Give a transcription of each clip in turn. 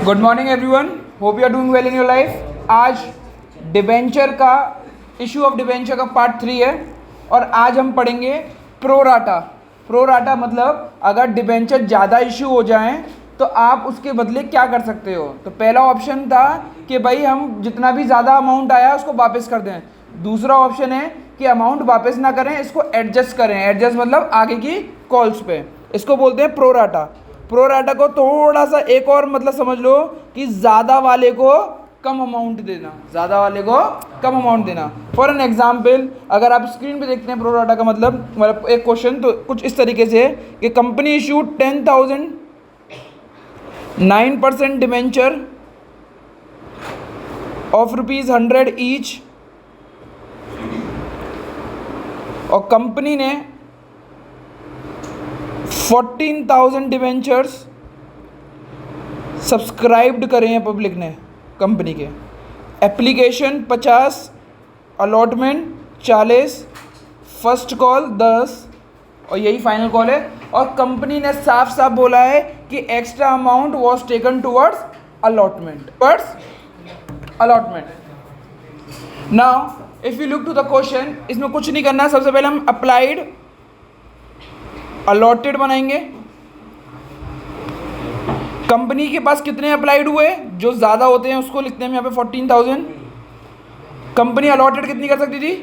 Good morning everyone, hope you are doing well in your life. आज debenture का issue of debenture का part 3 है और आज हम पढ़ेंगे प्रोराटा। प्रोराटा मतलब अगर डिबेंचर ज़्यादा इशू हो जाएं तो आप उसके बदले क्या कर सकते हो। तो पहला ऑप्शन था कि भाई हम जितना भी ज़्यादा अमाउंट आया उसको वापस कर दें। दूसरा ऑप्शन है कि अमाउंट वापस ना करें, इसको एडजस्ट करें। एडजस्ट मतलब आगे की कॉल्स पे, इसको बोलते हैं प्रोराटा। प्रोराटा को थोड़ा सा एक और मतलब समझ लो कि ज़्यादा वाले को कम अमाउंट देना, ज़्यादा वाले को कम अमाउंट देना। फॉर एन एग्जाम्पल, अगर आप स्क्रीन पे देखते हैं प्रोराटा का मतलब एक क्वेश्चन तो कुछ इस तरीके से है कि company issue 10,000 9% debenture of ₹100 each और कंपनी ने 14,000 डिवेंचर्स सब्सक्राइब्ड करे हैं पब्लिक ने कंपनी के। एप्लीकेशन 50, अलॉटमेंट 40, फर्स्ट कॉल 10 और यही फाइनल कॉल है। और कंपनी ने साफ साफ बोला है कि extra amount was taken towards allotment. Now if you look to the question, इसमें कुछ नहीं करना है। सबसे पहले हम अप्लाइड अलॉटेड बनाएंगे। कंपनी के पास कितने अप्लाइड हुए, जो ज़्यादा होते हैं उसको लिखते हैं यहाँ पे 14,000। कंपनी अलॉटेड कितनी कर सकती थी,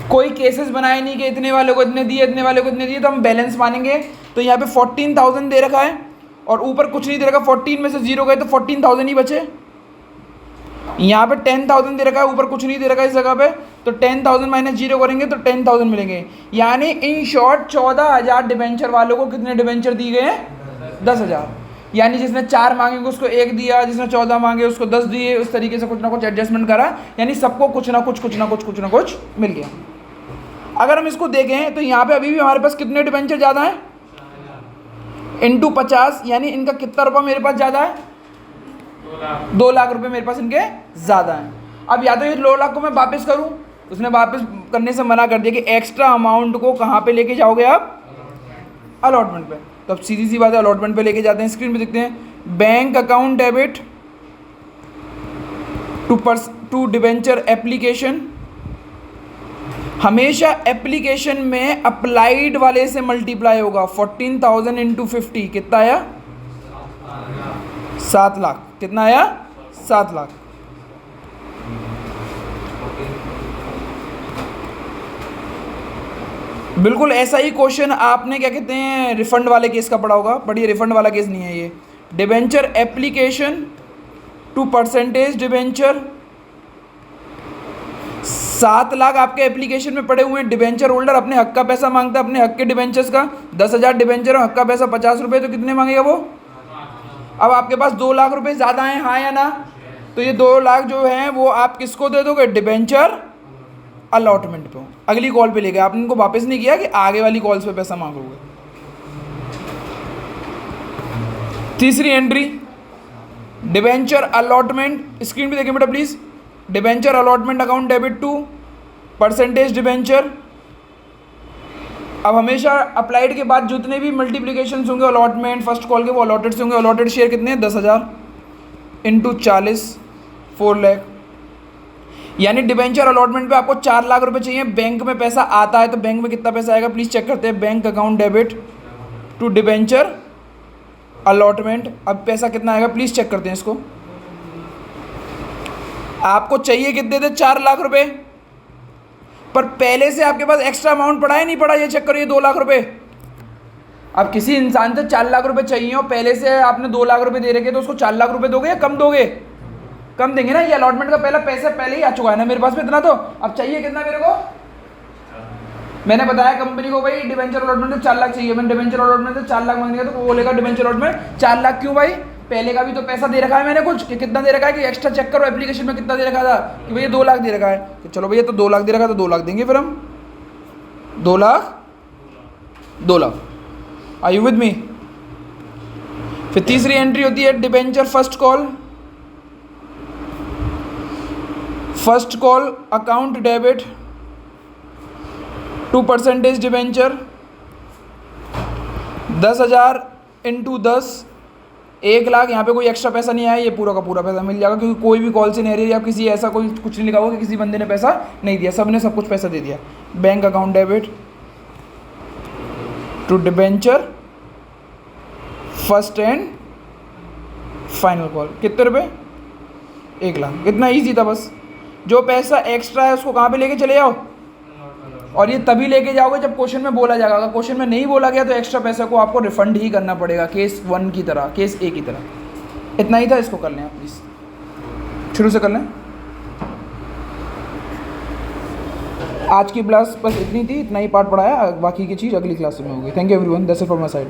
कोई केसेस बनाए नहीं कि इतने वाले को इतने दिए, इतने वाले को इतने दिए, तो हम बैलेंस मानेंगे। तो यहाँ पे 14,000 दे रखा है और ऊपर कुछ नहीं दे रखा। 14 में से 0 गए तो 14,000 ही बचे। यहाँ पे 10,000 दे रखा है, ऊपर कुछ नहीं दे रखा है इस जगह पे, तो 10,000 माइनस 0 करेंगे तो 10,000 मिलेंगे। यानी इन शॉर्ट 14,000 डिबेंचर वालों को कितने डिबेंचर दिए गए हैं, 10,000। यानी जिसने 4 मांगे उसको 1 दिया, जिसने 14 मांगे उसको 10 दिए। उस तरीके से कुछ ना कुछ एडजस्टमेंट करा, यानी सबको कुछ ना कुछ मिल गया। अगर हम इसको देखें तो यहाँ पे अभी भी हमारे पास कितने डिबेंचर ज़्यादा है, इंटू 50, यानी इनका कितना रुपया मेरे पास ज़्यादा है, 2 लाख रुपए मेरे पास इनके ज़्यादा हैं। अब या तो ये 2 लाख को मैं वापस करूँ, उसने वापस करने से मना कर दिया कि एक्स्ट्रा अमाउंट को कहाँ पे लेके जाओगे आप, अलॉटमेंट पे। तो अब सीधी सी बात है, अलॉटमेंट पे लेके जाते हैं। स्क्रीन पे देखते हैं, bank account debit to debenture application. हमेशा एप्लीकेशन में अप्लाइड वाले से मल्टीप्लाई होगा। 14,000 इंटू 50 कितना आया, 7 लाख। कितना आया, 7 लाख। बिल्कुल ऐसा ही क्वेश्चन आपने क्या कहते हैं रिफंड वाले केस का पढ़ा होगा, बट ये रिफंड वाला केस नहीं है। ये debenture application to percentage debenture, 7 lakh आपके एप्लीकेशन में पड़े हुए हैं। डिबेंचर होल्डर अपने हक का पैसा मांगता है, अपने हक के डिबेंचर्स का। 10,000 डिबेंचर, हक का पैसा 50 रुपये, तो कितने मांगेगा वो। अब आपके पास 2 लाख रुपए ज़्यादा हैं, हाँ या ना। तो ये 2 लाख जो हैं वो आप किसको दे दोगे, डिबेंचर अलॉटमेंट पे। अगली कॉल पे ले गए, आपने इनको वापस नहीं किया कि आगे वाली कॉल्स पे पैसा मांगोगे। तीसरी एंट्री, डिबेंचर अलॉटमेंट। स्क्रीन पे देखिए बेटा please. Debenture allotment account debit to percentage debenture. अब हमेशा अप्लाइड के बाद जितने भी मल्टीप्लिकेशन होंगे अलॉटमेंट फर्स्ट कॉल के, वो अलॉटेड से होंगे। अलॉटेड शेयर कितने हैं, 10,000 इंटू 40, 4 लाख। यानी डिबेंचर अलॉटमेंट पे आपको 4 लाख रुपए चाहिए। बैंक में पैसा आता है तो बैंक में कितना पैसा आएगा प्लीज़ चेक करते हैं। Bank account debit to debenture allotment, अब पैसा कितना आएगा प्लीज़ चेक करते हैं इसको। आपको चाहिए कितने थे, 4 लाख रुपए, पर पहले से आपके पास एक्स्ट्रा अमाउंट पड़ा है नहीं पड़ा, ये चेक करिए, 2 लाख रुपए। अब किसी इंसान से 4 लाख रुपए चाहिए और पहले से आपने 2 लाख रुपए दे रखे, तो उसको 4 लाख रुपए दोगे या कम दोगे, कम देंगे ना। ये अलॉटमेंट का पहला पैसा पहले ही आ चुका है ना मेरे पास में इतना, तो अब चाहिए कितना मेरे को। मैंने बताया कंपनी को भाई डिबेंचर अलॉटमेंट में 4 लाख चाहिए, मैंने डिबेंचर अलॉटमेंट से 4 लाख मांगेगा तो वो बोलेगा डिबेंचर अलॉटमेंट 4 लाख क्यों भाई, पहले का भी तो पैसा दे रखा है मैंने कुछ, कि कितना दे रखा है कि एक्स्ट्रा चेक करो एप्लीकेशन में कितना दे रखा था कि भैया 2 लाख दे रखा है। तो चलो भैया तो 2 लाख दे रखा है तो 2 लाख देंगे फिर हम, 2 lakh. Are you with me. फिर तीसरी एंट्री होती है debenture first call account debit to percentage debenture 10,000 into 10 1 lakh, यहाँ पे कोई एक्स्ट्रा पैसा नहीं आया, ये पूरा का पूरा पैसा मिल जाएगा, क्योंकि कोई भी कॉल से नहीं रही या किसी ऐसा कोई कुछ नहीं लिखा होगा कि किसी बंदे ने पैसा नहीं दिया, सब ने सब कुछ पैसा दे दिया। Bank account debit to debenture first and final call, कितने रुपए? 1 लाख। कितना ईजी था, बस जो पैसा एक्स्ट्रा है उसको कहाँ पे लेके चले जाओ, और ये तभी लेके जाओगे जब क्वेश्चन में बोला जाएगा। अगर क्वेश्चन में नहीं बोला गया तो एक्स्ट्रा पैसा को आपको रिफंड ही करना पड़ेगा, केस 1 की तरह, केस ए की तरह। इतना ही था, इसको कर लें आप प्लीज़, शुरू से कर लें। आज की क्लास बस इतनी थी, इतना ही पार्ट पढ़ाया, बाकी की चीज़ अगली क्लास में होगी। Thank you everyone, that's it from my side.